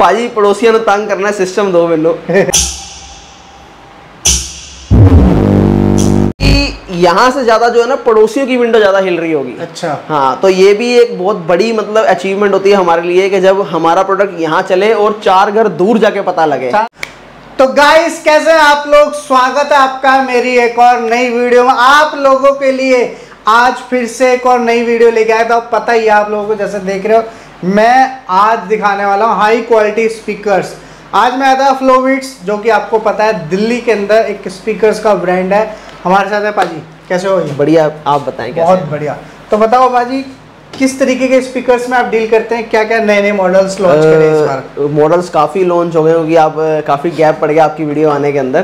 भाजी पड़ोसियों ने तंग करना है, सिस्टम दो मैनू। यहाँ से ज्यादा जो है ना पड़ोसियों की विंडो ज्यादा हिल रही होगी। अच्छा। हाँ, तो ये भी एक बहुत बड़ी मतलब अचीवमेंट होती है हमारे लिए कि जब हमारा प्रोडक्ट यहाँ चले और 4 घर दूर जाके पता लगे। तो गाइस कैसे हैं आप लोग, स्वागत है आपका मेरी एक और नई वीडियो में। आप लोगों के लिए आज फिर से एक और नई वीडियो लेके आया। तो पता ही है आप लोगों को, जैसे देख रहे हो मैं आज दिखाने वाला हूँ हाई क्वालिटी स्पीकर्स। आज मैं आया था फ्लोबिट्स, जो कि आपको पता है दिल्ली के अंदर एक स्पीकर्स का ब्रांड है। हमारे साथ है पाजी। कैसे हो? बढ़िया, आप बताएं कैसे? बहुत बढ़िया। तो बताओ पाजी, किस तरीके के स्पीकर्स में आप डील करते हैं? क्या क्या नए नए मॉडल्स लॉन्च करे इस बार? मॉडल्स काफ़ी लॉन्च हो गए क्योंकि आप काफ़ी गैप पड़ गया आपकी वीडियो आने के अंदर।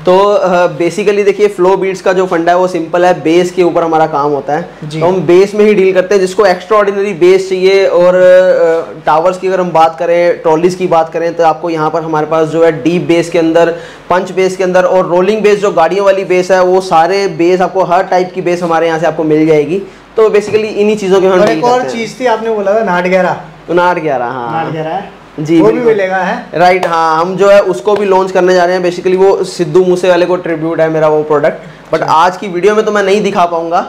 तो बेसिकली देखिए, फ्लो बीट्स का जो फंडा है वो सिंपल है, बेस के ऊपर हमारा काम होता है। तो हम बेस में ही डील करते हैं। जिसको एक्स्ट्रा ऑर्डिनरी बेस चाहिए और टावर्स की अगर हम बात करें, ट्रॉलीज की बात करें, तो आपको यहाँ पर हमारे पास जो है डीप बेस के अंदर, पंच बेस के अंदर और रोलिंग बेस जो गाड़ियों वाली बेस है, वो सारे बेस आपको हर टाइप की बेस हमारे यहाँ से आपको मिल जाएगी। तो बेसिकली इन्हीं चीजों के हम एक और चीज थी, आपने बोला था नाट 11। हाँ, नाट 11 है जी, वो भी मिलेगा है। राइट। हाँ, हम जो है उसको भी लॉन्च करने जा रहे हैं। बेसिकली वो सिद्धू मूसे वाले को ट्रिब्यूट है मेरा वो प्रोडक्ट। बट आज की वीडियो में तो मैं नहीं दिखा पाऊंगा,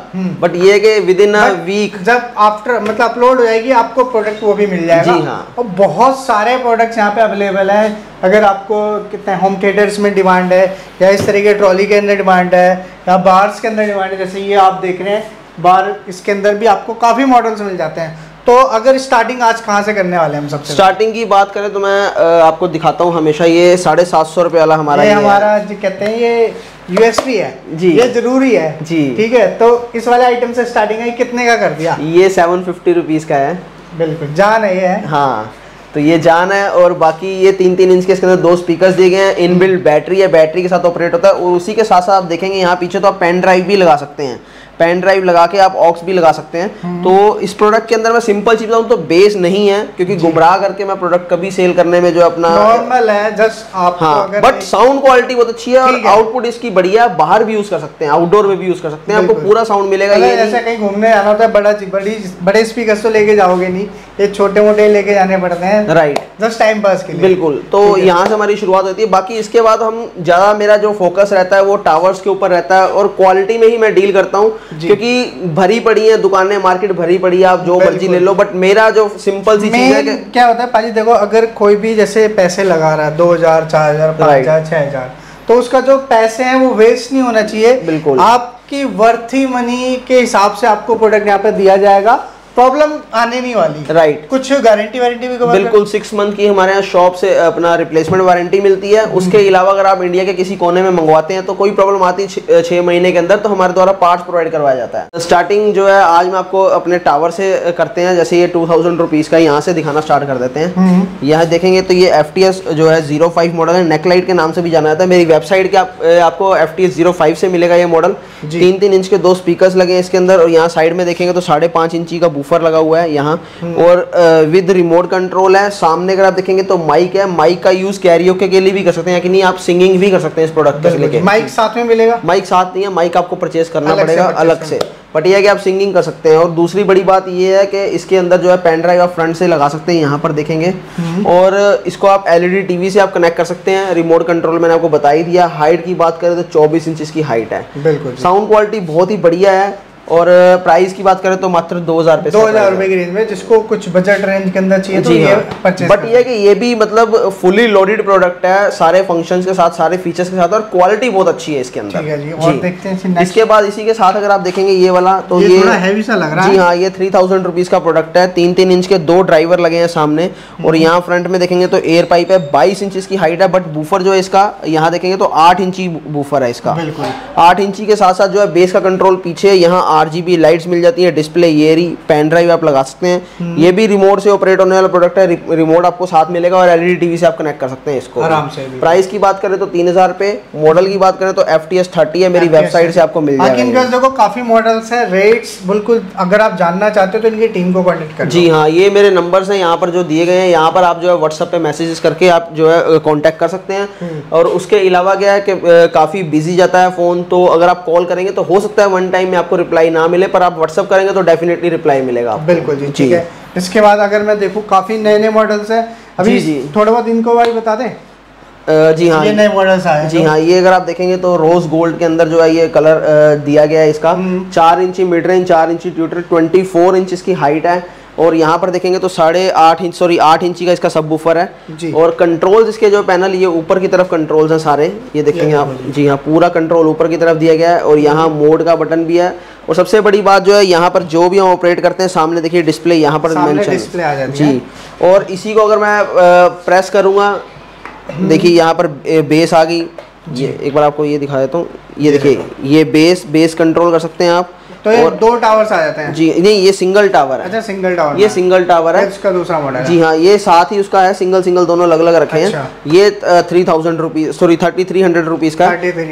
बट ये है कि विद इन अ वीक जब आफ्टर मतलब अपलोड हो जाएगी आपको प्रोडक्ट वो भी मिल जाएगा। जी हाँ। और बहुत सारे प्रोडक्ट्स यहाँ पे अवेलेबल हैं। अगर आपको कितने होम थिएटर्स में डिमांड है, या इस तरीके ट्रॉली के अंदर डिमांड है, या बार्स के अंदर डिमांड है, जैसे ये आप देख रहे हैं बार, इसके अंदर भी आपको काफ़ी मॉडल्स मिल जाते हैं। तो अगर स्टार्टिंग आज कहाँ से करने वाले हैं हम? सबसे स्टार्टिंग की बात करें तो मैं आपको दिखाता हूँ हमेशा। ये 750 रुपये वाला हमारा ये हमारा जो कहते हैं ये यूएसपी है जी, ये जरूरी है जी। ठीक है, तो इस वाले आइटम से स्टार्टिंग है। कितने का कर दिया? ये 750 रुपीज़ का है। बिल्कुल जान है ये है। हाँ, तो ये जान है। और बाकी ये 3-3 इंच के इसके अंदर 2 स्पीकर्स दिए गए हैं। इनबिल्ट बैटरी है, बैटरी के साथ ऑपरेट होता है। और उसी के साथ साथ आप देखेंगे यहाँ पीछे तो आप पेन ड्राइव भी लगा सकते हैं। पेन ड्राइव लगा के आप ऑक्स भी लगा सकते हैं। तो इस प्रोडक्ट के अंदर मैं सिंपल चीज बताऊं तो बेस नहीं है, क्योंकि गुमराह करके मैं प्रोडक्ट कभी सेल करने में जो अपना नॉर्मल है जस्ट आप। हाँ, बट साउंड क्वालिटी बहुत अच्छी है और आउटपुट इसकी बढ़िया है। बाहर भी यूज कर सकते हैं, आउटडोर में भी यूज कर सकते हैं, आपको पूरा साउंड मिलेगा। ये ऐसे कहीं घूमने जाना होता है, बड़े स्पीकर तो लेके जाओगे नहीं, ये छोटे मोटे लेके जाने पड़ते हैं। राइट, जस्ट टाइम पास के लिए। बिल्कुल। तो यहाँ से हमारी शुरुआत होती है। बाकी इसके बाद हम ज्यादा, मेरा जो फोकस रहता है वो टावर्स के ऊपर रहता है और क्वालिटी में ही मैं डील करता हूँ, क्योंकि भरी पड़ी है दुकानें, मार्केट भरी पड़ी है, आप जो मर्जी ले लो। बट मेरा जो सिंपल सी चीज है कि क्या होता है पाजी, देखो अगर कोई भी जैसे पैसे लगा रहा है 2000, 4000, 5000, 6000, तो उसका जो पैसे हैं वो वेस्ट नहीं होना चाहिए। बिल्कुल, आपकी वर्थी मनी के हिसाब से आपको प्रोडक्ट यहाँ पे दिया जाएगा, प्रॉब्लम आने नहीं वाली। राइट। कुछ गारंटी वारंटी भी बिल्कुल 6 मंथ की हमारे यहाँ शॉप से अपना रिप्लेसमेंट वारंटी मिलती है। उसके अलावा अगर आप इंडिया के किसी कोने में मंगवाते हैं तो कोई प्रॉब्लम आती है 6 महीने के अंदर, तो हमारे द्वारा पार्ट्स प्रोवाइड करवाया जाता है। स्टार्टिंग जो है आज मैं आपको अपने टावर से करते हैं। जैसे ये 2000 रुपीज़ का यहाँ से दिखाना स्टार्ट कर देते हैं। यहाँ देखेंगे तो ये FTS जो है 05 मॉडल है, नेकलाइट के नाम से भी जाना जाता है। मेरी वेबसाइट के आपको FTS 05 से मिलेगा ये मॉडल। 3-3 इंच के 2 स्पीकर्स लगे हैं इसके अंदर। और यहाँ साइड में देखेंगे तो 5.5 इंची का बूफर लगा हुआ है यहाँ, और विद रिमोट कंट्रोल है। सामने अगर आप देखेंगे तो माइक है। माइक का यूज कैरियोके के लिए भी कर सकते हैं, कि नहीं आप सिंगिंग भी कर सकते हैं इस प्रोडक्ट से लेके। माइक साथ में मिलेगा? माइक साथ नहीं है, माइक आपको परचेज करना पड़ेगा अलग से। बट ये है कि आप सिंगिंग कर सकते हैं। और दूसरी बड़ी बात ये है कि इसके अंदर जो है पेन ड्राइव आप फ्रंट से लगा सकते हैं, यहाँ पर देखेंगे। और इसको आप LED टीवी से आप कनेक्ट कर सकते हैं। रिमोट कंट्रोल मैंने आपको बता ही दिया। हाइट की बात करें तो 24 इंच इसकी हाइट है। बिल्कुल। साउंड क्वालिटी बहुत ही बढ़िया है। और प्राइस की बात करें तो मात्र 2000 रुपए की रेंज में, जिसको कुछ बजट रेंज के अंदर चाहिए तो ये परचेज। बट ये है कि ये भी मतलब फुली लोडेड प्रोडक्ट है, सारे फंक्शंस के साथ, सारे फीचर्स के साथ, और क्वालिटी बहुत अच्छी है इसके अंदर। ठीक है जी। और देखते हैं इसके बाद इसी के साथ अगर आप देखेंगे ये वाला, तो ये थोड़ा हैवी सा लग रहा है। जी हाँ, ये 3000 रुपीज़ का प्रोडक्ट है। 3-3 इंच के 2 ड्राइवर लगे हैं सामने। और यहाँ फ्रंट में देखेंगे तो एयर पाइप है। 22 इंच की हाइट है। बट बूफर जो है इसका, यहाँ देखेंगे तो 8 इंची बूफर है इसका। 8 इंची के साथ साथ जो है बेस का कंट्रोल पीछे, यहाँ RGB लाइट्स मिल जाती है, डिस्प्ले, ये रही, पेन ड्राइव आप लगा सकते हैं। ये भी रिमोट से ऑपरेट होने वाला प्रोडक्ट है। रिमोट आपको साथ मिलेगा और LED टीवी से आप कनेक्ट कर सकते हैं इसको आराम से। प्राइस की बात करें तो 3000 रुपए। मॉडल की बात करें तो FTS 30 है। मेरी वेबसाइट से आपको मिल जाएगा। देखो काफी मॉडल्स है, रेट्स बिल्कुल अगर आप जानना चाहते हो तो इनकी टीम को कॉन्टेक्ट करें। जी हाँ, ये मेरे नंबर्स हैं यहाँ पर जो दिए गए हैं। यहाँ पर आप जो है व्हाट्सएप पे मैसेजेस करके आप जो है कॉन्टैक्ट कर सकते हैं। और उसके अलावा क्या है कि काफ़ी बिजी जाता है फ़ोन, तो अगर आप कॉल करेंगे तो हो सकता है वन टाइम में आपको रिप्लाई ना मिले, पर आप व्हाट्सएप करेंगे तो डेफिनेटली रिप्लाई मिलेगा। बिल्कुल जी, ठीक है। इसके बाद अगर मैं देखूँ काफ़ी नए नए मॉडल्स हैं। अभी जी थोड़ा बहुत इनको भाई बता दें। जी हाँ, ये नए मॉडल्स आए हैं। जी हाँ, ये अगर आप देखेंगे तो रोज गोल्ड के अंदर जो है ये कलर दिया गया है इसका। 4 इंची मिड रेंज, 4 इंची ट्यूटर, 24 इंच इसकी हाइट है। और यहाँ पर देखेंगे तो 8 इंची का इसका सबवूफर है जी। और कंट्रोल्स इसके जो पैनल, ये ऊपर की तरफ कंट्रोल्स हैं सारे, ये देखेंगे आप। जी हाँ, पूरा कंट्रोल ऊपर की तरफ दिया गया है और यहाँ मोड का बटन भी है। और सबसे बड़ी बात जो है, यहाँ पर जो भी हम ऑपरेट करते हैं, सामने देखिए डिस्प्ले यहाँ पर मेंशन जी। और इसी को अगर मैं प्रेस करूँगा, देखिए यहाँ पर बेस आ गई। ये एक बार आपको ये दिखा देता हूँ, ये देखिए ये बेस कंट्रोल कर सकते हैं आप। तो ये 2 टावर्स आ जाते हैं जी? नहीं, ये सिंगल टावर है। अच्छा, सिंगल टावर, ये सिंगल टावर है। इसका दूसरा मॉडल है जी हाँ, ये साथ ही उसका है, सिंगल दोनों अलग अलग रखे हैं। ये 3000 रुपीज, सॉरी 3300 रुपीज का।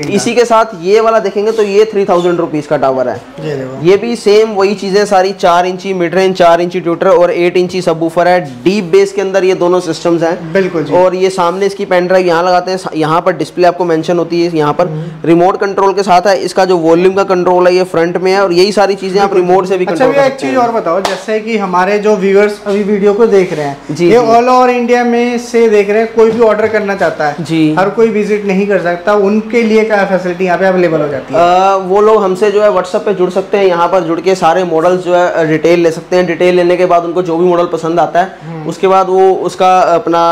इसी के साथ ये वाला देखेंगे तो ये 3000 रुपीज का टावर है। ये भी सेम वही चीजें सारी, 4 इंची मिड रेंज, 4 इंची ट्यूटर और 8 इंची सबवूफर है। डीप बेस के अंदर ये दोनों सिस्टम्स हैं। बिल्कुल। और ये सामने इसकी पेन ड्राइव यहाँ लगाते हैं, यहाँ पर डिस्प्ले आपको मेंशन होती है, यहाँ पर रिमोट कंट्रोल के साथ है। इसका जो वॉल्यूम का कंट्रोल है ये फ्रंट में है और यही सारी चीजें आप रिमोट से भी कंट्रोल कर सकते हैं। एक चीज और बताओ, जैसे कि हमारे जो व्यूअर्स अभी वीडियो को देख रहे हैं जी, ये ऑल ओवर इंडिया में से देख रहे हैं, कोई भी ऑर्डर करना चाहता है जी, हर कोई विजिट नहीं कर सकता, उनके लिए क्या फैसिलिटी यहाँ पे अवेलेबल हो जाती है? वो लोग हमसे जो है व्हाट्सएप पे जुड़ सकते हैं, यहाँ पर जुड़ के सारे मॉडल्स जो है डिटेल ले सकते हैं। डिटेल लेने के बाद उनको जो भी मॉडल पसंद आता है उसके बाद वो उसका अपना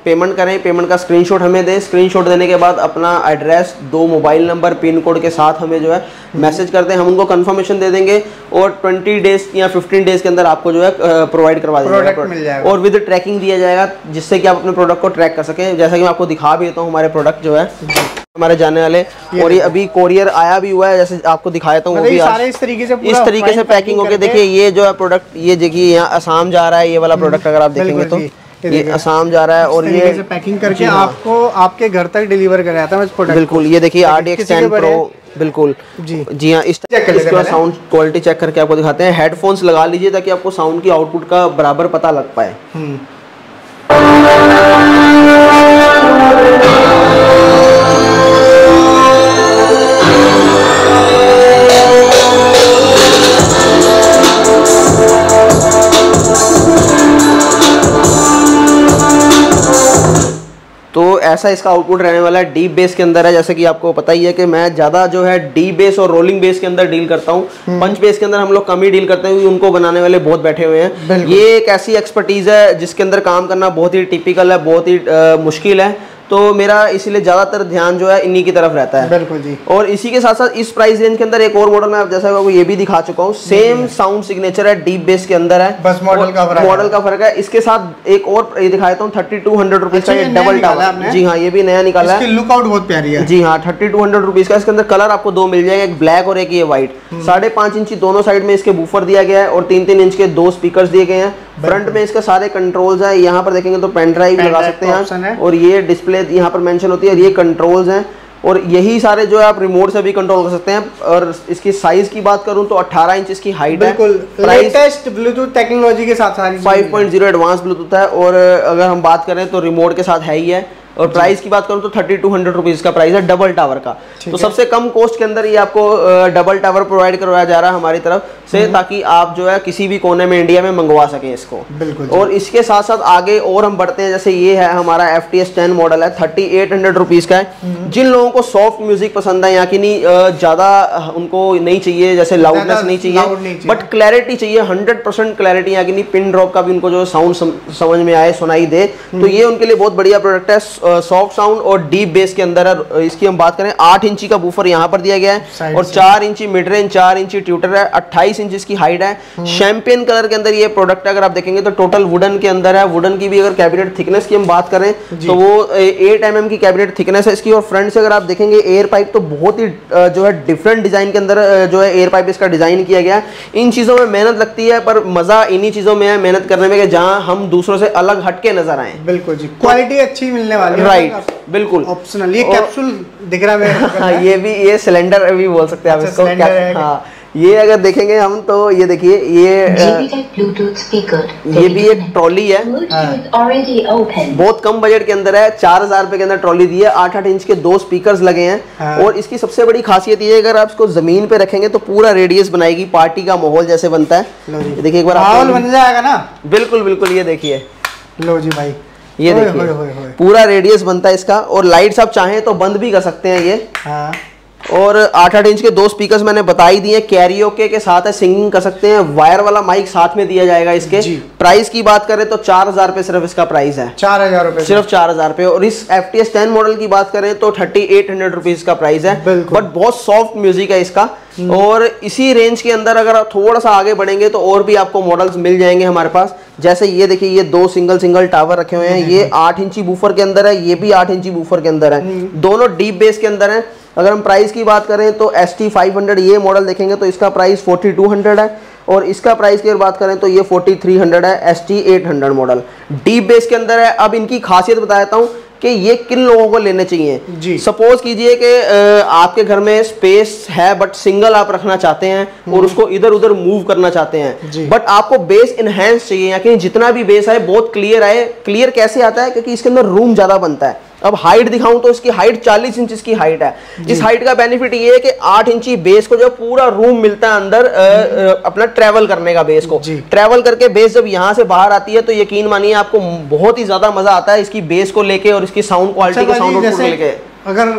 पेमेंट करें, पेमेंट का स्क्रीनशॉट हमें दें। स्क्रीनशॉट देने के बाद अपना address, 2 mobile number, pin code के साथ हमें जो है मैसेज कर दें, हम उनको कंफर्मेशन दे देंगे और 20 डेज या 15 डेज के अंदर आपको जो है प्रोवाइड करवा देंगे और विद ट्रैकिंग दिया जाएगा, जिससे कि आप अपने प्रोडक्ट को ट्रैक कर सकें। जैसा कि मैं आपको दिखा भी देता हूँ हमारे प्रोडक्ट जो है हमारे जाने वाले, और ये अभी कोरियर आया भी हुआ है, जैसे आपको दिखाता हूँ। इस तरीके से पैकिंग होके देखिए, ये जो है प्रोडक्ट, ये देखिए यहाँ असम जा रहा है। ये वाला प्रोडक्ट अगर आप देखेंगे तो ये असम जा रहा है और ये पैकिंग करके आपको आपके घर तक डिलीवर कर जाता है। बिल्कुल, ये देखिए RDX 10 Pro, बिल्कुल जी हाँ। इसका साउंड क्वालिटी चेक करके आपको दिखाते हैं। हेडफोन्स लगा लीजिए ताकि आपको साउंड की आउटपुट का बराबर पता लग पाए। तो ऐसा इसका आउटपुट रहने वाला है। डीप बेस के अंदर है, जैसे कि आपको पता ही है कि मैं ज़्यादा जो है डीप बेस और रोलिंग बेस के अंदर डील करता हूँ। पंच बेस के अंदर हम लोग कम ही डील करते हैं, उनको बनाने वाले बहुत बैठे हुए हैं। ये एक ऐसी एक्सपर्टीज़ है जिसके अंदर काम करना बहुत ही टिपिकल है, बहुत ही मुश्किल है। तो मेरा इसीलिए ज़्यादातर ध्यान जो है इन्हीं की तरफ रहता है। बिल्कुल जी। और इसी के साथ साथ इस प्राइस रेंज के अंदर एक और मॉडल मैं जैसा ये भी दिखा चुका हूँ, सेम साउंड सिग्नेचर है, डीप बेस के अंदर है, बस मॉडल का फर्क है। इसके साथ एक और ये दिखाता हूँ 3200 रुपीज का, ये डबल टावर। जी हाँ, ये भी नया निकाला है, लुकआउट बहुत प्यारी है। जी हाँ, 3200 रुपीज का। इसके अंदर कलर आपको 2 मिल जाएगा, एक ब्लैक और एक ये व्हाइट। 5.5 इंची दोनों साइड में इसके बूफर दिया गया है और 3-3 इंच के 2 स्पीकर्स दिए गए हैं। फ्रंट में इसके सारे कंट्रोल्स है, यहाँ पर देखेंगे तो पेन ड्राइव लगा सकते हैं और ये डिस्प्ले यहाँ पर मेंशन होती है और ये कंट्रोल्स हैं और यही सारे जो है आप रिमोट से भी कंट्रोल कर सकते हैं। और इसकी साइज की बात करूं तो 18 इंच इसकी हाइट है। बिल्कुल लेटेस्ट ब्लूटूथ टेक्नोलॉजी के साथ 5.0 एडवांस ब्लूटूथ है। और अगर हम बात करें तो रिमोट के साथ है ही है। और प्राइस की बात करूं तो 3200 रुपीज का प्राइस है डबल टावर का। तो सबसे कम कॉस्ट के अंदर ये आपको डबल टावर प्रोवाइड करवाया जा रहा है हमारी तरफ से, ताकि आप जो है किसी भी कोने में इंडिया में मंगवा सकें इसको। बिल्कुल। और इसके साथ साथ आगे और हम बढ़ते हैं, जैसे ये है हमारा FTS 10 मॉडल है, 3800 रुपीज का है। जिन लोगों को सॉफ्ट म्यूजिक पसंद है, यहाँ की नहीं ज्यादा उनको नहीं चाहिए, जैसे लाउडनेस नहीं चाहिए, बट क्लैरिटी चाहिए, 100% क्लैरिटी, यहाँ की नहीं पिन ड्रॉप का भी उनको जो साउंड समझ में आए, सुनाई दे, तो ये उनके लिए बहुत बढ़िया प्रोडक्ट है। सॉफ्ट साउंड और डीप बेस के अंदर है। इसकी हम बात करें, 8 इंची का बूफर यहाँ पर दिया गया है और 4 इंची मिड रेंज, 4 इंची ट्यूटर है, 28 इंच इसकी हाइट है। शैंपियन कलर के अंदर ये प्रोडक्ट अगर आप देखेंगे तो टोटल वुडन के अंदर है। वुडन की भी अगर कैबिनेट थिकनेस की हम बात करें तो वो 8 mm की कैबिनेट थिकनेस है इसकी। और फ्रंट से अगर आप देखेंगे एयर पाइप तो बहुत ही जो है डिफरेंट डिजाइन के अंदर जो है एयर पाइप इसका डिजाइन किया गया है। इन चीजों में मेहनत लगती है, पर मजा इन्हीं चीजों में है मेहनत करने में, कि जहां हम दूसरों से अलग हटके नजर आए। बिल्कुल जी, क्वालिटी अच्छी मिलने वाली है। राइट, बिल्कुल ऑप्शनल। ये कैप्सूल दिख रहा है, ये भी, ये सिलेंडर भी बोल सकते हैं आप इसको। हाँ, ये अगर देखेंगे हम तो ये देखिए, ये ब्लूटूथ स्पीकर, ये भी एक ट्रॉली है, बहुत कम बजट के अंदर है, 4000 रुपए के अंदर ट्रॉली दी है। 8-8 इंच के 2 स्पीकर्स लगे हैं। और इसकी सबसे बड़ी खासियत ये है, अगर आप इसको जमीन पे रखेंगे तो पूरा रेडियस बनाएगी, पार्टी का माहौल जैसे बनता है। देखिए एक बार माहौल बन जाएगा ना। बिल्कुल बिल्कुल, ये देखिए, लो जी भाई, ये देखिए पूरा रेडियस बनता है इसका, और लाइट्स आप चाहें तो बंद भी कर सकते हैं ये। हाँ। और 8-8 इंच के 2 स्पीकर्स मैंने बता ही दिए, कैरियोके के साथ है, सिंगिंग कर सकते हैं, वायर वाला माइक साथ में दिया जाएगा इसके। प्राइस की बात करें तो 4000 रुपए सिर्फ इसका प्राइस है, 4000 रुपए, सिर्फ 4000 रुपए। और इस FTS 10 मॉडल की बात करें तो 3800 रुपीज का प्राइस है, बट बहुत सॉफ्ट म्यूजिक है इसका। और इसी रेंज के अंदर अगर आप थोड़ा सा आगे बढ़ेंगे तो और भी आपको मॉडल्स मिल जाएंगे हमारे पास। जैसे ये देखिए, ये 2 सिंगल टावर रखे हुए हैं, ये 8 इंची बूफर के अंदर है, ये भी 8 इंची बूफर के अंदर है, दोनों डीप बेस के अंदर है। अगर हम प्राइस की बात करें तो ST500 ये मॉडल देखेंगे तो इसका प्राइस 4200 है, और इसका प्राइस की अगर बात करें तो ये 4300 है, ST800 मॉडल डीप बेस के अंदर है। अब इनकी खासियत बता देता हूँ कि ये किन लोगों को लेने चाहिए जी। सपोज कीजिए कि आपके घर में स्पेस है बट सिंगल आप रखना चाहते हैं और उसको इधर उधर मूव करना चाहते हैं, बट आपको बेस इनहेंस चाहिए, यानी जितना भी बेस आए बहुत क्लियर आए। क्लियर कैसे आता है? क्योंकि इसके अंदर रूम ज्यादा बनता है। अब हाइट दिखाऊं तो इसकी हाइट 40 इंच इसकी हाइट है। इस हाइट का बेनिफिट ये है कि 8 इंची बेस को जो पूरा रूम मिलता है अंदर अपना ट्रेवल करने का, बेस को ट्रेवल करके बेस जब यहाँ से बाहर आती है तो यकीन मानिए आपको बहुत ही ज्यादा मजा आता है इसकी बेस को लेके और इसकी साउंड क्वालिटी को, साउंड आउटपुट को लेके। अगर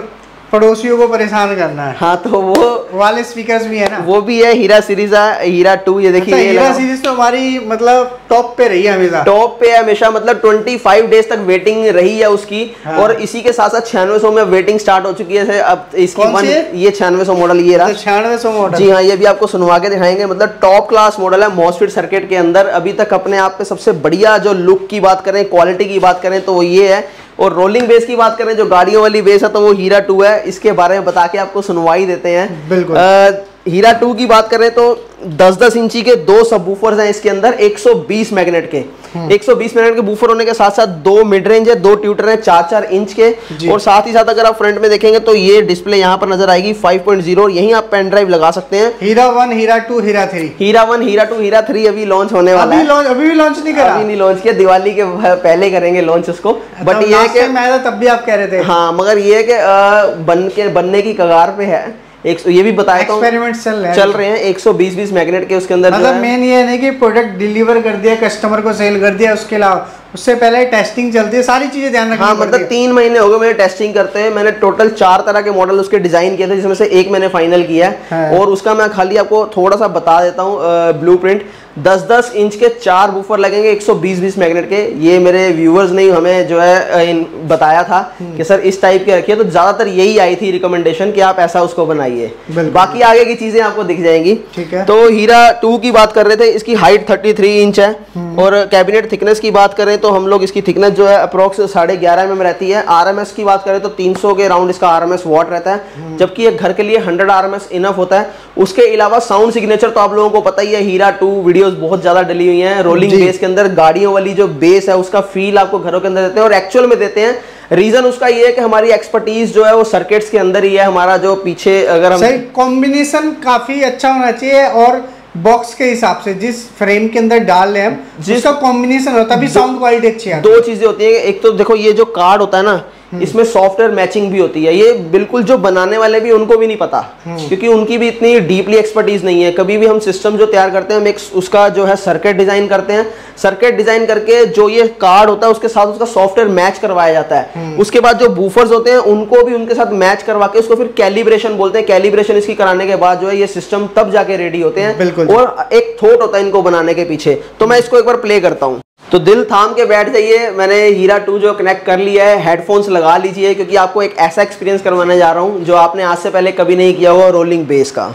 पड़ोसियों को परेशान करना है, हाँ, तो वो वाले स्पीकर्स भी है ना, वो भी है। हीरा सीरीज है, हीरा 2, ये देखिए। हीरा सीरीज तो हमारी मतलब टॉप पे रही है हमेशा, टॉप पे है हमेशा, मतलब 25 डेज तक वेटिंग रही है उसकी। हाँ। और इसी के साथ साथ 9600 में वेटिंग स्टार्ट हो चुकी है। अब इसकी ये 9600 मॉडल ये रहा, 9600 मॉडल। जी हाँ, ये भी आपको सुनवा के दिखाएंगे। मतलब टॉप क्लास मॉडल है मॉसफेट सर्किट के अंदर। अभी तक अपने आप पे सबसे बढ़िया जो लुक की बात करें, क्वालिटी की बात करें तो वो ये है। और रोलिंग बेस की बात करें, जो गाड़ियों वाली बेस है, तो वो हीरा 2 है। इसके बारे में बता के आपको सुनवाई देते हैं। बिल्कुल। हीरा 2 की बात करें तो 10-10 इंची के 2 सबवूफर्स हैं इसके अंदर, 120 मैग्नेट के। 120 मैग्नेट के बूफर होने के साथ साथ 2 मिड रेंज है, 2 ट्यूटर है 4-4 इंच के। और साथ ही साथ अगर आप फ्रंट में देखेंगे तो ये डिस्प्ले यहाँ पर नजर आएगी 5.0, और यहीं आप पेन ड्राइव लगा सकते हैं। हीरा 1, हीरा 2, हीरा 3, हीरा 1, हीरा 2, हीरा 3 अभी लॉन्च होने वाला है। अभी भी लॉन्च नहीं करा, अभी नहीं लॉन्च किया, दिवाली के पहले करेंगे लॉन्च उसको। बट ये है कि मैं तब भी आप कह रहे थे, हाँ, मगर ये है कि बनने की कगार पे है। ये भी बताया तो एक्सपेरिमेंट्स चल रहे हैं 120 मैग्नेट के उसके अंदर। मतलब मेन ये नहीं कि प्रोडक्ट डिलीवर कर दिया, कस्टमर को सेल कर दिया, उसके अलावा उससे पहले टेस्टिंग चलती है, सारी चीजें ध्यान रखनी। हाँ, मतलब 3 महीने हो गए मेरे टेस्टिंग करते हैं। मैंने टोटल 4 तरह के मॉडल उसके डिजाइन किए थे, जिसमें से एक मैंने फाइनल किया है। और उसका मैं खाली आपको थोड़ा सा बता देता हूँ ब्लूप्रिंट। 10-10 इंच के 4 बूफर लगेंगे 120 मैग्नेट के। ये मेरे व्यूअर्स ने हमें जो है बताया था कि सर इस टाइप के रखिए, तो ज्यादातर यही आई थी रिकमेंडेशन कि आप ऐसा उसको बनाइए। बाकी आगे की चीजें आपको दिख जाएंगी। ठीक है। तो हीरा 2 की बात कर रहे थे, इसकी हाइट 33 इंच है। और कैबिनेट थिकनेस की बात करें तो हम लोग इसकी थिकनेस जो है अप्रोक्स 11.5 mm रहती है। RMS की बात करें तो 300 के राउंड इसका RMS वॉट रहता है, जबकि एक घर के लिए 100 RMS इनफ होता है। उसके अलावा साउंड सिग्नेचर तो आप लोगों को पता ही है, हीरा 2 वीडियोस बहुत ज्यादा डली हुई हैं। रोलिंग बेस के अंदर गाड़ियों वाली जो बेस है उसका फील आपको घरों के अंदर देते हैं, और एक्चुअल में देते हैं। रीजन उसका ये है कि हमारी एक्सपर्टीज जो है वो सर्किट्स के अंदर ही है। हमारा जो पीछे अगर हम कॉम्बिनेशन काफी अच्छा होना चाहिए, और बॉक्स के हिसाब से जिस फ्रेम के अंदर डाल रहे हैं जिसका कॉम्बिनेशन होता है, तभी साउंड क्वालिटी अच्छी है। 2 चीजें होती है, एक तो देखो ये जो कार्ड होता है ना, इसमें सॉफ्टवेयर मैचिंग भी होती है। ये बिल्कुल जो बनाने वाले भी उनको भी नहीं पता, क्योंकि उनकी भी इतनी डीपली एक्सपर्टीज नहीं है। कभी भी हम सिस्टम जो तैयार करते हैं, हम एक उसका जो है सर्किट डिजाइन करते हैं। सर्किट डिजाइन करके जो ये कार्ड होता है उसके साथ उसका सॉफ्टवेयर मैच करवाया जाता है। उसके बाद जो बूफर्स होते हैं उनको भी उनके साथ मैच करवा के उसको फिर कैलिब्रेशन बोलते हैं। कैलिब्रेशन इसकी कराने के बाद जो है ये सिस्टम तब जाके रेडी होते हैं। और एक थॉट होता है इनको बनाने के पीछे। तो मैं इसको एक बार प्ले करता हूँ। तो दिल थाम के बैठ जाइए, मैंने हीरा 2 जो कनेक्ट कर लिया है। हेडफोन्स लगा लीजिए, क्योंकि आपको एक ऐसा एक्सपीरियंस करवाने जा रहा हूँ जो आपने आज से पहले कभी नहीं किया होगा रोलिंग बेस का।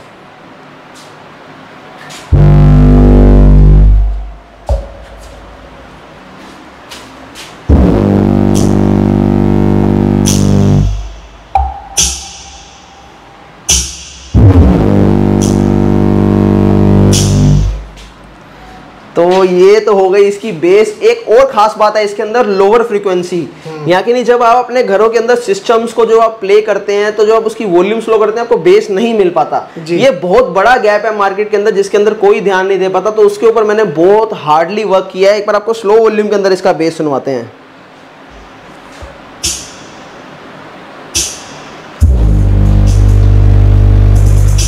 तो ये तो हो गई इसकी बेस। एक और खास बात है इसके अंदर, लोअर फ्रीक्वेंसी। यहाँ की नहीं, जब आप अपने घरों के अंदर सिस्टम्स को जो आप प्ले करते हैं तो जो आप उसकी वॉल्यूम स्लो करते हैं आपको बेस नहीं मिल पाता। ये बहुत बड़ा गैप है मार्केट के अंदर, जिसके अंदर कोई ध्यान नहीं दे पाता। तो उसके ऊपर मैंने बहुत हार्डली वर्क किया है। एक बार आपको स्लो वॉल्यूम के अंदर इसका बेस सुनवाते हैं।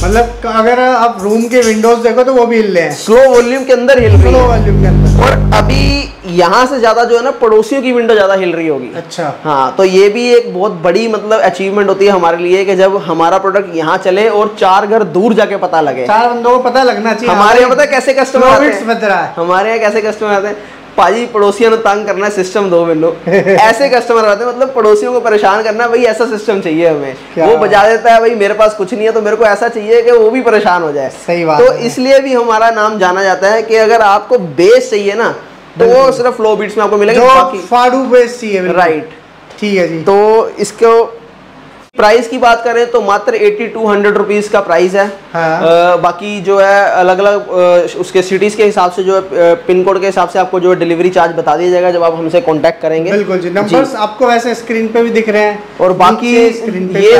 मतलब अगर आप रूम के विंडोज देखो तो वो भी हिल रहे हैं, स्लो वॉल्यूम के अंदर हिल रही स्लो है। वॉल्यूम के अंदर। और अभी यहाँ से ज्यादा जो है ना पड़ोसियों की विंडो ज्यादा हिल रही होगी। अच्छा। हाँ, तो ये भी एक बहुत बड़ी मतलब अचीवमेंट होती है हमारे लिए कि जब हमारा प्रोडक्ट यहाँ चले और 4 घर दूर जाके पता लगे। 4 बंदों को पता लगना चाहिए। हमारे यहाँ पता है कैसे कस्टमर आते हैं? बज रहा है हमारे यहाँ कैसे कस्टमर आते हैं, पाजी पड़ोसियों ने तंग करना है, सिस्टम दो मैनू। ऐसे कस्टमर आते हैं, मतलब पड़ोसियों को परेशान करना, भाई ऐसा सिस्टम चाहिए हमें। वो बजा देता है, भाई मेरे पास कुछ नहीं है तो मेरे को ऐसा चाहिए कि वो भी परेशान हो जाए। सही बात तो है। इसलिए भी हमारा नाम जाना जाता है कि अगर आपको बेस चाहिए ना तो वो सिर्फ लो बीट्स में आपको मिलेगा, बाकी फाड़ू बेस चाहिए। राइट, ठीक है जी। तो इसको प्राइस की बात करें तो मात्र 8200 रुपीज का प्राइस है। हाँ। बाकी जो है अलग अलग उसके सिटीज के हिसाब से जो है पिन कोड के हिसाब से आपको जो है डिलीवरी चार्ज बता दिया जाएगा जब आप हमसे कांटेक्ट करेंगे। बिल्कुल जी, नंबर्स आपको वैसे स्क्रीन पे भी दिख रहे हैं। और बाकी ये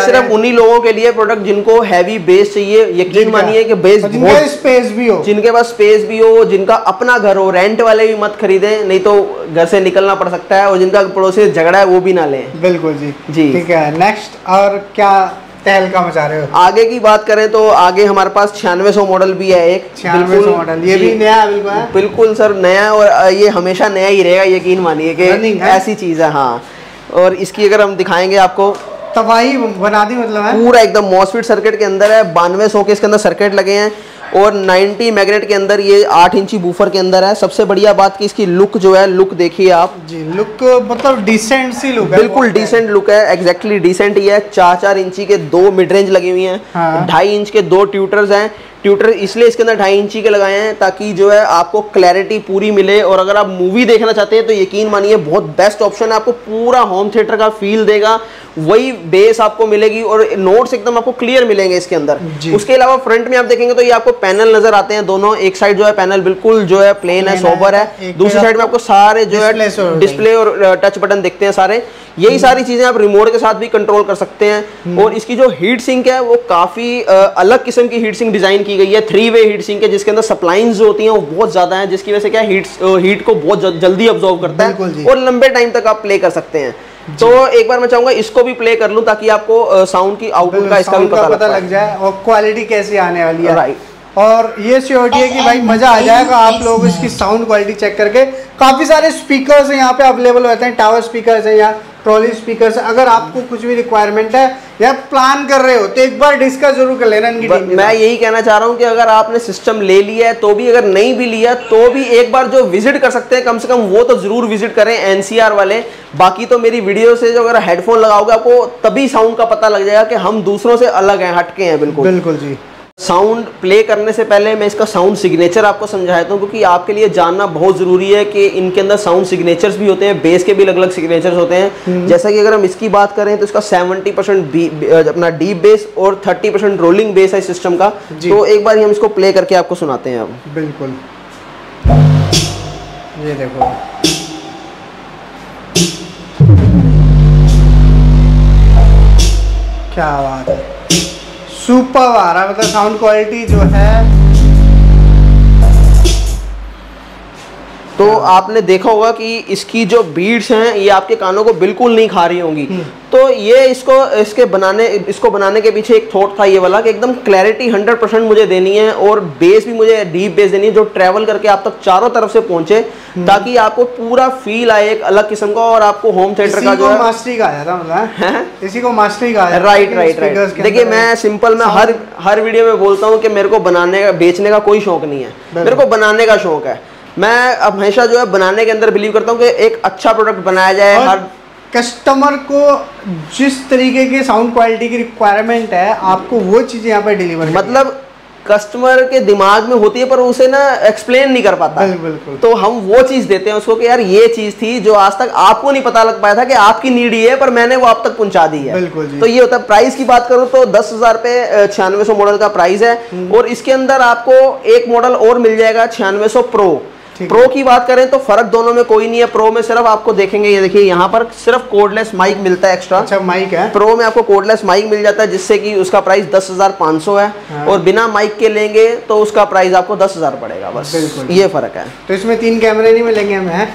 सिर्फ उन्हीं लोगों के लिए प्रोडक्ट जिनको हैवी बेस चाहिए। यकीन मानिए कि बेस बहुत स्पेस भी हो, जिनके पास स्पेस भी हो, जिनका अपना घर हो, रेंट वाले भी मत खरीदें, नहीं तो घर से निकलना पड़ सकता है, और जिनका पड़ोसी से झगड़ा है वो भी ना लें। बिल्कुल जी जी। ठीक है, नेक्स्ट और क्या तहलका मचा रहे हो? आगे की बात करें तो आगे हमारे पास 9600 मॉडल भी है एक। 9600 मॉडल, ये भी नया बिल्कुल है। बिल्कुल सर नया, और ये हमेशा नया ही रहेगा, यकीन मानिए कि ऐसी चीज है। हाँ, और इसकी अगर हम दिखाएंगे आपको, तबाही बना दी मतलब है, पूरा एकदम मॉसफेट सर्किट के अंदर है, 9200 के इसके अंदर सर्किट लगे हैं, और 90 मैग्नेट के अंदर ये 8 इंची बूफर के अंदर है। सबसे बढ़िया बात कि इसकी लुक जो है, लुक देखिए आप जी, लुक मतलब डिसेंट सी लुक है, बिल्कुल डिसेंट लुक है, एग्जैक्टली डिसेंट ही है। 4-4 इंची के 2 मिड रेंज लगी हुई हैं। हाँ। 2.5 इंच के 2 ट्यूटर्स हैं। ट्यूटर इसलिए इसके अंदर 2.5 इंची के लगाए हैं ताकि जो है आपको क्लैरिटी पूरी मिले, और अगर आप मूवी देखना चाहते हैं तो यकीन मानिए बहुत बेस्ट ऑप्शन है, आपको पूरा होम थिएटर का फील देगा, वही बेस आपको मिलेगी, और नोट्स एकदम आपको क्लियर मिलेंगे इसके अंदर। उसके अलावा फ्रंट में आप देखेंगे तो ये आपको पैनल नजर आते हैं दोनों। एक साइड जो है पैनल बिल्कुल जो है प्लेन है, सोबर है, दूसरी साइड में आपको सारे जो है डिस्प्ले और टच बटन दिखते हैं सारे। यही सारी चीजें आप रिमोट के साथ भी कंट्रोल कर सकते हैं। और इसकी जो हीट सिंक है वो काफी अलग किस्म की हीट सिंक डिजाइन की गई है। 3 वे हीट सिंक है जिसके अंदर सप्लाइंस जो होती हैं वो बहुत ज्यादा है, जिसकी वजह से क्या हीट को बहुत जल्दी अब्सॉर्ब करता है और लंबे टाइम तक आप प्ले कर सकते हैं। तो एक बार मैं चाहूंगा इसको भी प्ले कर लूं ताकि आपको साउंड की आउटपुट का इसका भी पता लग जाए और क्वालिटी कैसी आने वाली है। राइट, और ये श्योरिटी है कि भाई मजा आ जाएगा आप लोग इसकी साउंड क्वालिटी चेक करके। काफी सारे स्पीकर्स यहाँ पे अवेलेबल होते हैं, टावर स्पीकर्स है या ट्रॉली स्पीकर्स है। अगर आपको कुछ भी रिक्वायरमेंट है या प्लान कर रहे हो तो एक बार डिस्कस जरूर कर लेना इनकी टीम। मैं यही कहना चाह रहा हूँ कि अगर आपने सिस्टम ले लिया है तो भी, अगर नहीं भी लिया तो भी एक बार जो विजिट कर सकते हैं कम से कम वो तो जरूर विजिट करें, एनसीआर वाले। बाकी तो मेरी वीडियो से जो अगर हेडफोन लगाओगे आपको तभी साउंड का पता लग जाएगा कि हम दूसरों से अलग हैं, हटके हैं बिल्कुल। बिल्कुल जी। साउंड प्ले करने से पहले मैं इसका साउंड सिग्नेचर आपको समझाता हूँ, क्योंकि आपके लिए जानना बहुत ज़रूरी है कि इनके अंदर साउंड सिग्नेचर्स भी होते हैं, बेस के भी अलग अलग सिग्नेचर्स होते हैं। जैसा कि अगर हम इसकी बात करें तो इसका 70% अपना डीप बेस और 30% रोलिंग बेस है सिस्टम का। तो एक बार हम इसको प्ले करके आपको सुनाते हैं अब। बिल्कुल, ये देखो क्या बात है, सुपर आ रहा है, मतलब साउंड क्वालिटी जो है। तो आपने देखा होगा कि इसकी जो बीट्स हैं ये आपके कानों को बिल्कुल नहीं खा रही होंगी। तो ये इसको बनाने के पीछे एक थॉट था ये वाला कि एकदम क्लैरिटी 100% मुझे देनी है, और बेस भी मुझे डीप बेस देनी है जो ट्रैवल करके आप तक चारों तरफ से पहुंचे, ताकि आपको पूरा फील आए एक अलग किस्म का, और आपको होम थिएटर का जो है मास्टरी कहा जाता मतलब इसी को मास्टरी कहा जाता। राइट। देखिए मैं सिंपल में हर वीडियो में बोलता हूँ कि मेरे को बनाने का बेचने का कोई शौक नहीं है, मेरे को बनाने का शौक है। मैं हमेशा जो है बनाने के अंदर बिलीव करता हूँ कि एक अच्छा प्रोडक्ट बनाया जाए, हर कस्टमर को जिस तरीके की साउंड क्वालिटी की रिक्वायरमेंट है आपको वो चीजें यहाँ पे डिलीवर, मतलब कस्टमर के दिमाग में होती है पर उसे ना एक्सप्लेन नहीं कर पाता। बिल्कुल। तो हम वो चीज देते हैं उसको कि यार ये चीज थी जो आज तक आपको नहीं पता लग पाया था कि आपकी नीड ये है, पर मैंने वो आप तक पहुंचा दी है। बिल्कुल जी। तो ये होता है। प्राइस की बात करूं तो 10,000 पे 9600 मॉडल का प्राइस है, और इसके अंदर आपको एक मॉडल और मिल जाएगा 9600 प्रो। प्रो की बात करें तो फर्क दोनों में कोई नहीं है। प्रो में सिर्फ आपको देखेंगे, ये देखिए यहाँ पर सिर्फ कोडलेस माइक मिलता है एक्स्ट्रा। अच्छा माइक है, प्रो में आपको कोडलेस माइक मिल जाता है जिससे कि उसका प्राइस 10,500 है। हाँ। और बिना माइक के लेंगे तो उसका प्राइस आपको 10,000 पड़ेगा, बस ये फर्क है। तो इसमें 3 कैमरे नहीं मिलेंगे हमें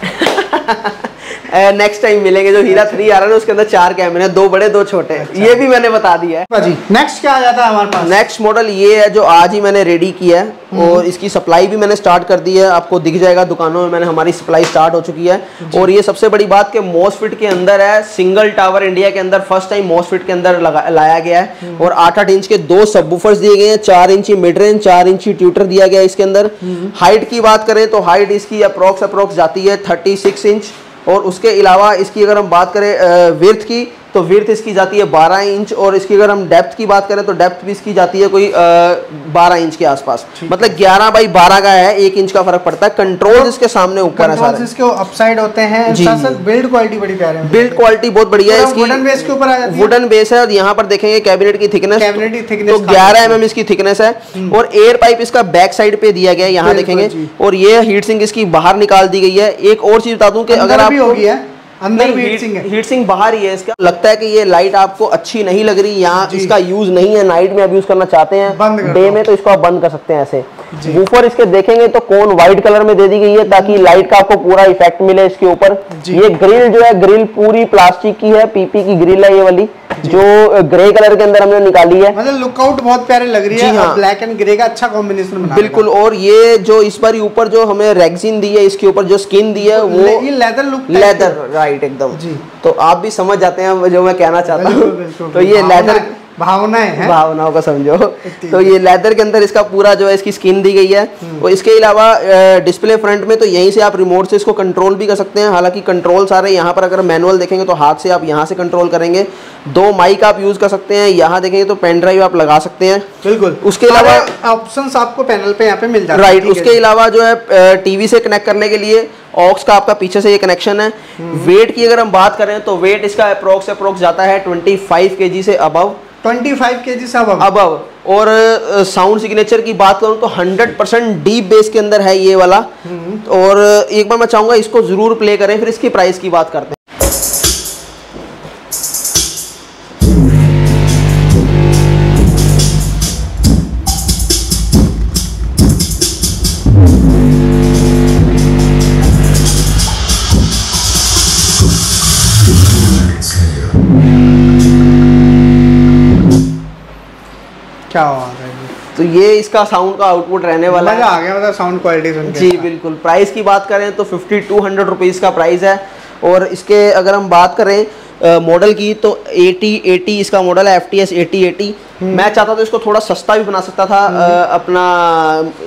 नेक्स्ट टाइम मिलेंगे। जो हीरा 3 आ रहा है उसके अंदर 4 कैमरे हैं, 2 बड़े 2 छोटे। अच्छा। ये भी मैंने बता दिया है जी। नेक्स्ट क्या आ जाता है हमारे पास? नेक्स्ट मॉडल ये है जो आज ही मैंने रेडी किया है और इसकी सप्लाई भी मैंने स्टार्ट कर दी है। आपको दिख जाएगा दुकानों में मैंने हमारी सप्लाई स्टार्ट हो चुकी है। और ये सबसे बड़ी बात कि मोस्फिट के अंदर है, सिंगल टावर इंडिया के अंदर फर्स्ट टाइम मोस्फिट के अंदर लाया गया है। और 8-8 इंच के 2 सबवूफर्स दिए गए हैं, 4 इंची मिड रेंज, 4 इंची ट्यूटर दिया गया है इसके अंदर। हाइट की बात करें तो हाइट इसकी अप्रोक्स जाती है 36 इंच। और उसके अलावा इसकी अगर हम बात करें विड्थ की तो विड्थ इसकी जाती है 12 इंच। और इसकी अगर हम डेप्थ की बात करें तो डेप्थ भी इसकी जाती है कोई 12 इंच के आसपास, मतलब 11 बाई 12 का है, 1 इंच का फर्क पड़ता है। कंट्रोल इसके सामने ऊपर है सारे, इसके अपसाइड होते हैं। बिल्ड क्वालिटी बड़ी प्यारी है, बिल्ड क्वालिटी बहुत बढ़िया है। इसकी वुडन बेस के ऊपर आ जाती है, वुडन बेस है। और यहाँ पर देखेंगे कैबिनेट की थिकनेस तो 11 mm इसकी थिकनेस है। और एयर पाइप इसका बैक साइड पे दिया गया है, यहाँ देखेंगे। और ये हीट सिंक इसकी बाहर निकाल दी गई है। एक और चीज बता दूं कि अगर आप अंदर भी हीट सिंक बाहर ही है इसका। लगता है कि ये लाइट आपको अच्छी नहीं लग रही, यहाँ इसका यूज नहीं है, नाइट में अब यूज करना चाहते हैं, डे में तो इसको आप बंद कर सकते हैं ऐसे। वूफर इसके देखेंगे तो कोन व्हाइट कलर में दे दी गई है ताकि लाइट का आपको पूरा इफेक्ट मिले इसके ऊपर। ये ग्रिल जो है, ग्रिल पूरी प्लास्टिक की है, पीपी की ग्रिल है ये वाली, जो ग्रे कलर के अंदर हमने निकाली है। मतलब लुकआउट बहुत प्यारी लग रही है। हाँ। ब्लैक एंड ग्रे का अच्छा कॉम्बिनेशन बना बिल्कुल। और ये जो इस बार ऊपर जो हमें रेक्सिन दी है, इसके ऊपर जो स्किन दी है वो लेदर लुक, लेदर राइट एकदम जी। तो आप भी समझ जाते हैं जो मैं कहना चाहता हूँ। तो ये लेदर भावनाओं का समझो। तो ये लेदर के अंदर इसका पूरा जो है इसकी स्किन दी गई है। और इसके अलावा डिस्प्ले फ्रंट में तो यहीं से आप रिमोट से इसको कंट्रोल भी कर सकते हैं। हालांकि कंट्रोल सारे यहाँ पर, अगर मैनुअल देखेंगे तो हाथ से आप यहाँ से कंट्रोल करेंगे। 2 माइक आप यूज कर सकते हैं, यहाँ देखेंगे तो पेन ड्राइव आप लगा सकते हैं। बिल्कुल। उसके अलावा ऑप्शंस आपको पैनल पे यहाँ पे मिल जाते हैं। राइट। उसके अलावा जो है टीवी से कनेक्ट करने के लिए ऑक्स का आपका पीछे से ये कनेक्शन है। वेट की अगर हम बात करें तो वेट इसका अप्रोक्स जाता है 25 kg से अबव, 25 kg से अबव। और साउंड सिग्नेचर की बात करूं तो 100% डीप बेस के अंदर है ये वाला। और एक बार मैं चाहूंगा इसको जरूर प्ले करें, फिर इसकी प्राइस की बात करते हैं। क्या बात है। तो ये इसका साउंड का आउटपुट रहने वाला है। आ गया मतलब साउंड क्वालिटी सुन के। जी बिल्कुल। प्राइस की बात करें तो 5200 रुपीज़ का प्राइस है। और इसके अगर हम बात करें मॉडल की तो 8080 इसका मॉडल है, FTS 8080। मैं चाहता था इसको थोड़ा सस्ता भी बना सकता था, अपना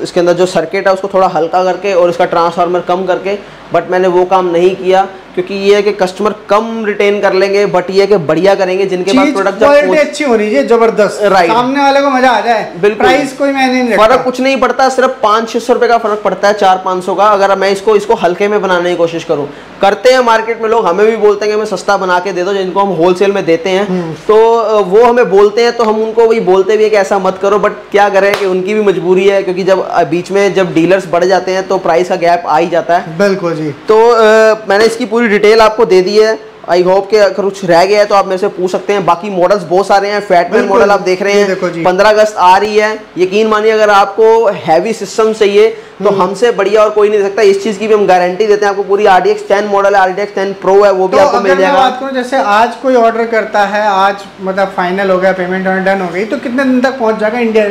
इसके अंदर जो सर्किट है उसको थोड़ा हल्का करके और इसका ट्रांसफार्मर कम करके, बट मैंने वो काम नहीं किया क्योंकि ये है कि कस्टमर कम रिटेन कर लेंगे, बट ये है कि बढ़िया करेंगे जिनके पास प्रोडक्ट क्वालिटी अच्छी होनी चाहिए, जबरदस्त, राइट, सामने वाले को मजा आ जाए। बिल्कुल। प्राइस कोई मैंने नहीं, फर्क कुछ नहीं पड़ता, सिर्फ 500-600 रुपए का फर्क पड़ता है, 400-500 का। अगर मैं इसको हल्के में बनाने की कोशिश करूँ, करते हैं मार्केट में लोग, हमें भी बोलते हैं कि हमें सस्ता बना के दे दो, जिनको हम होलसेल में देते हैं तो वो हमें बोलते हैं, तो हम उनको वही बोलते भी है कि ऐसा मत करो, बट क्या करें कि उनकी भी मजबूरी है, क्योंकि जब बीच में जब डीलर्स बढ़ जाते हैं तो प्राइस का गैप आ ही जाता है। बिल्कुल जी। तो मैंने इसकी पूरी डिटेल आपको दे दी है। आई होप कि अगर कुछ रह गया है तो आप मेरे से पूछ सकते हैं। बाकी मॉडल्स बहुत सारे हैं, फैटमैन मॉडल आप देख रहे हैं, 15 अगस्त आ रही है। यकीन मानिए अगर आपको हैवी सिस्टम चाहिए तो हमसे बढ़िया और कोई नहीं दे सकता। इस चीज की भी हम गारंटी देते हैं आपको। पूरी RTX 10 मॉडल है, RTX 10 Pro है, वो भी आपको मिल जाएगा। बात करूं जैसे आज कोई ऑर्डर करता है, आज मतलब फाइनल हो गया, पेमेंट डन हो गई, तो कितने दिन तक पहुंच जाएगा इंडिया?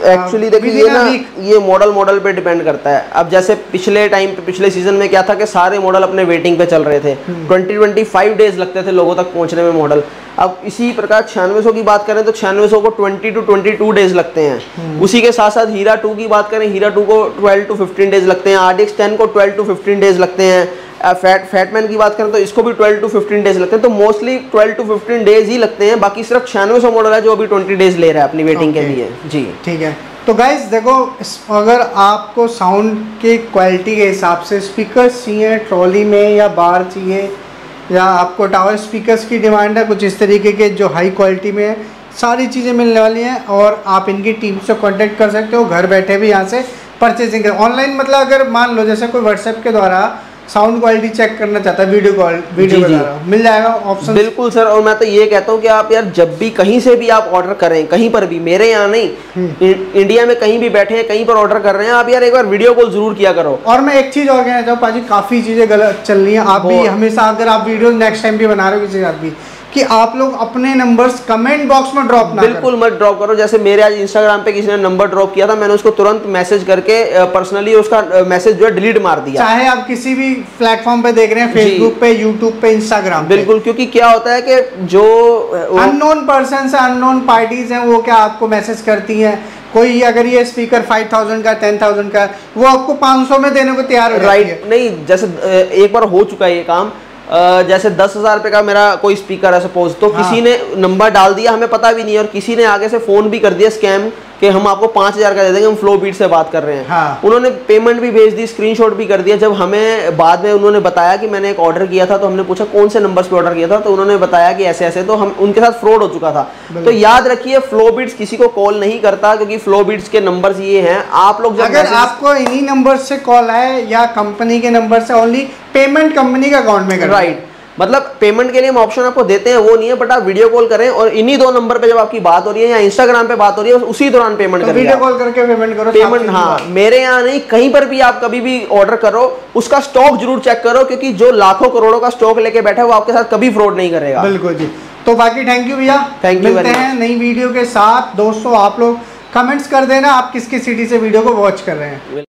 एक्चुअली देखिए ना, ये मॉडल पे डिपेंड करता है। अब जैसे पिछले टाइम पे, पिछले सीजन में क्या था कि सारे मॉडल अपने वेटिंग पे चल रहे थे, 20-25 डेज लगते थे लोगों तक पहुंचने में मॉडल। अब इसी प्रकार 9600 की बात करें तो 9600 को 20-22 डेज लगते हैं। उसी के साथ साथ हीरा 2 की बात करें, हीरा 2 को 12-15 डेज लगते हैं, RTX 10 को 12-15 डेज लगते हैं। फैटमैन की बात करें तो इसको भी 12-15 डेज लगते हैं। तो मोस्टली 12-15 डेज ही लगते हैं। बाकी सिर्फ 9600 मॉडल है जो अभी 20 डेज ले रहा है अपनी वेटिंग के लिए। जी ठीक है। तो गाइस देखो, अगर आपको साउंड की क्वालिटी के हिसाब से स्पीकर चाहिए ट्रॉली में या बाहर चाहिए, या आपको टावर स्पीकर्स की डिमांड है कुछ इस तरीके के जो हाई क्वालिटी में है, सारी चीज़ें मिलने वाली हैं। और आप इनकी टीम से कांटेक्ट कर सकते हो, घर बैठे भी यहाँ से परचेजिंग कर ऑनलाइन। मतलब अगर मान लो जैसे कोई व्हाट्सएप के द्वारा साउंड क्वालिटी चेक करना चाहता है, वीडियो बता रहा हूं, मिल जाएगा ऑप्शन। बिल्कुल सर, और मैं तो ये कहता हूँ कि आप यार जब भी कहीं से भी आप ऑर्डर करें, कहीं पर भी, मेरे यहाँ नहीं, इंडिया में कहीं भी बैठे हैं, कहीं पर ऑर्डर कर रहे हैं, आप यार एक बार वीडियो कॉल जरूर किया करो। और मैं एक चीज और कहना चाहूँ पाजी, काफी चीजें गलत चल रही है, आप भी हमेशा अगर आप वीडियो नेक्स्ट टाइम भी बना रहे हो किसी के साथ भी, कि आप लोग अपने नंबर्स कमेंट बॉक्स में ड्रॉप ना बिल्कुल मत ड्रॉप करो। जैसे मेरे आज इंस्टाग्राम पे किसी ने नंबर ड्रॉप किया था, मैंने उसको तुरंत मैसेज करके पर्सनली उसका मैसेज जो है डिलीट मार दिया। चाहे आप किसी भी प्लेटफॉर्म पे देख रहे हैं, फेसबुक पे, यूट्यूब पे, इंस्टाग्राम पे। बिल्कुल, क्योंकि क्या होता है कि जो अननोन पर्सन से अननोन पार्टीज हैं, वो क्या आपको मैसेज करती हैं, कोई अगर ये स्पीकर 5000 का 10,000 का, वो आपको 500 में देने को तैयार हो जाती है। नहीं, जैसे एक बार हो चुका है ये काम, जैसे 10,000 रुपए का मेरा कोई स्पीकर है सपोज, तो किसी ने नंबर डाल दिया, हमें पता भी नहीं, और किसी ने आगे से फोन भी कर दिया स्कैम कि हम आपको 5,000 का दे देंगे, हम फ्लो बीट से बात कर रहे हैं। उन्होंने पेमेंट भी भेज दी, स्क्रीनशॉट भी कर दिया। जब हमें बाद में उन्होंने बताया कि मैंने एक ऑर्डर किया था, तो हमने पूछा कौन से नंबर पे ऑर्डर किया था, तो उन्होंने बताया कि ऐसे ऐसे, तो हम उनके साथ फ्रॉड हो चुका था। तो याद रखिए, फ्लो बीट्स किसी को कॉल नहीं करता, क्योंकि फ्लो बीट्स के नंबर्स ये हैं, आप लोग अगर आपको इन्हीं नंबर से कॉल आए या कंपनी के नंबर से, ओनली पेमेंट कंपनी के अकाउंट में करें। राइट, मतलब पेमेंट के लिए हम ऑप्शन आपको देते हैं, वो नहीं है, बट आप वीडियो कॉल करें, और इन्हीं 2 नंबर पे जब आपकी बात हो रही है या इंस्टाग्राम पे बात हो रही है, उसी दौरान पेमेंट करें, वीडियो कॉल करके पेमेंट करो। पेमेंट, हाँ, मेरे यहाँ नहीं, कहीं पर भी आप कभी भी ऑर्डर करो, उसका स्टॉक जरूर चेक करो, क्योंकि जो लाखों करोड़ों का स्टॉक लेके बैठा है वो आपके साथ कभी फ्रॉड नहीं करेगा। बिल्कुल जी। तो बाकी थैंक यू भैया, थैंक यू। मिलते हैं नई वीडियो के साथ। दोस्तों आप लोग कमेंट्स कर देना आप किस किस सिटी से वीडियो को वॉच कर रहे हैं।